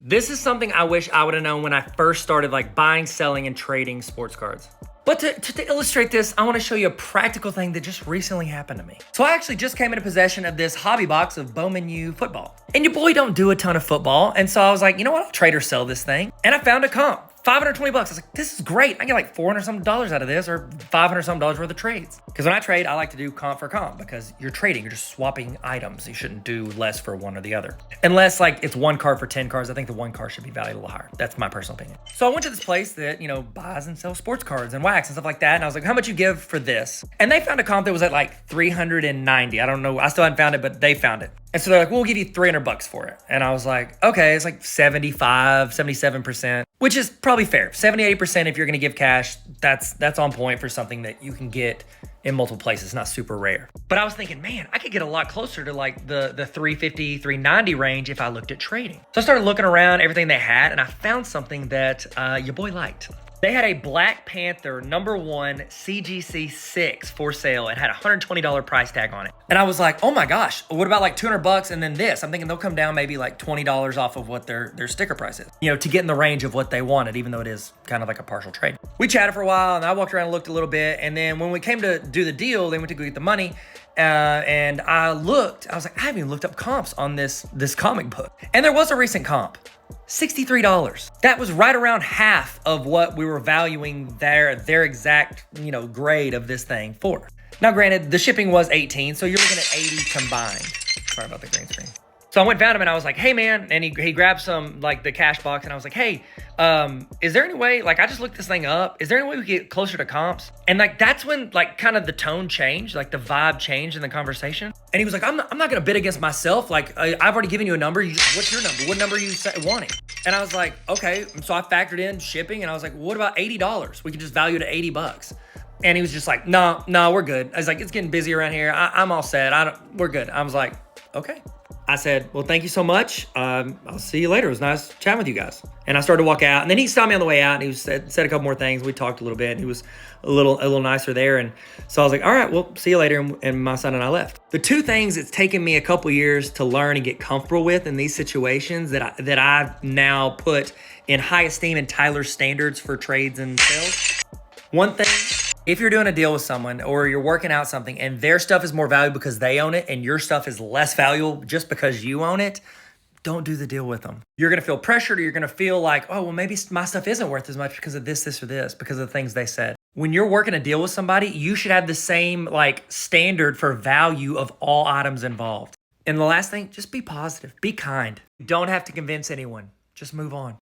This is something I wish I would have known when I first started like buying, selling, and trading sports cards. But to illustrate this, I want to show you a practical thing that just recently happened to me. So I actually just came into possession of this hobby box of Bowman U football. And your boy don't do a ton of football. And so I was like, you know what? I'll trade or sell this thing. And I found a comp. 520 bucks. I was like, this is great. I get like 400 something dollars out of this, or 500 something dollars worth of trades. Because when I trade, I like to do comp for comp because you're trading, you're just swapping items. You shouldn't do less for one or the other. Unless like it's one card for 10 cards. I think the one card should be valued a little higher. That's my personal opinion. So I went to this place that, buys and sells sports cards and wax and stuff like that. And I was like, how much you give for this? And they found a comp that was at like 390. I don't know. I still hadn't found it, but they found it. And so they're like, we'll give you 300 bucks for it. And I was like, okay, it's like 75, 77%, which is probably fair. 70, 80% if you're going to give cash, that's on point for something that you can get in multiple places, not super rare. But I was thinking, man, I could get a lot closer to like the 350, 390 range if I looked at trading. So I started looking around everything they had, and I found something that your boy liked. They had a Black Panther #1 CGC 6 for sale. It had a $120 price tag on it. And I was like, oh my gosh, what about like 200 bucks and then this? I'm thinking they'll come down maybe like $20 off of what their sticker price is, to get in the range of what they wanted, even though it is kind of like a partial trade. We chatted for a while and I walked around and looked a little bit. And then when we came to do the deal, they went to go get the money. And I was like, I haven't even looked up comps on this comic book. And there was a recent comp. $63. That was right around half of what we were valuing their exact, grade of this thing for. Now, granted, the shipping was 18, so you're looking at 80 combined. Sorry about the green screen. So I went and found him and I was like, hey man, and he grabbed some like the cash box and I was like, hey, is there any way, like I just looked this thing up, is there any way we could get closer to comps? And like that's when like kind of the tone changed, like the vibe changed in the conversation. And he was like, I'm not gonna bid against myself. Like I've already given you a number. What's your number? What number are you wanting? And I was like, okay. So I factored in shipping and I was like, what about $80? We could just value it at 80 bucks. And he was just like, no, we're good. I was like, it's getting busy around here. I'm all set. We're good. I was like, okay. I said, well, thank you so much. I'll see you later. It was nice chatting with you guys. And I started to walk out, and then he stopped me on the way out, and he said a couple more things. We talked a little bit, and he was a little nicer there. And so I was like, all right, well, see you later. And my son and I left. The two things it's taken me a couple years to learn and get comfortable with in these situations that I've now put in high esteem in Tyler's standards for trades and sales. One thing, if you're doing a deal with someone or you're working out something and their stuff is more valuable because they own it and your stuff is less valuable just because you own it, don't do the deal with them. You're going to feel pressured, or you're going to feel like, oh, well, maybe my stuff isn't worth as much because of this, or this, because of the things they said. When you're working a deal with somebody, you should have the same like standard for value of all items involved. And the last thing, just be positive, be kind. You don't have to convince anyone. Just move on.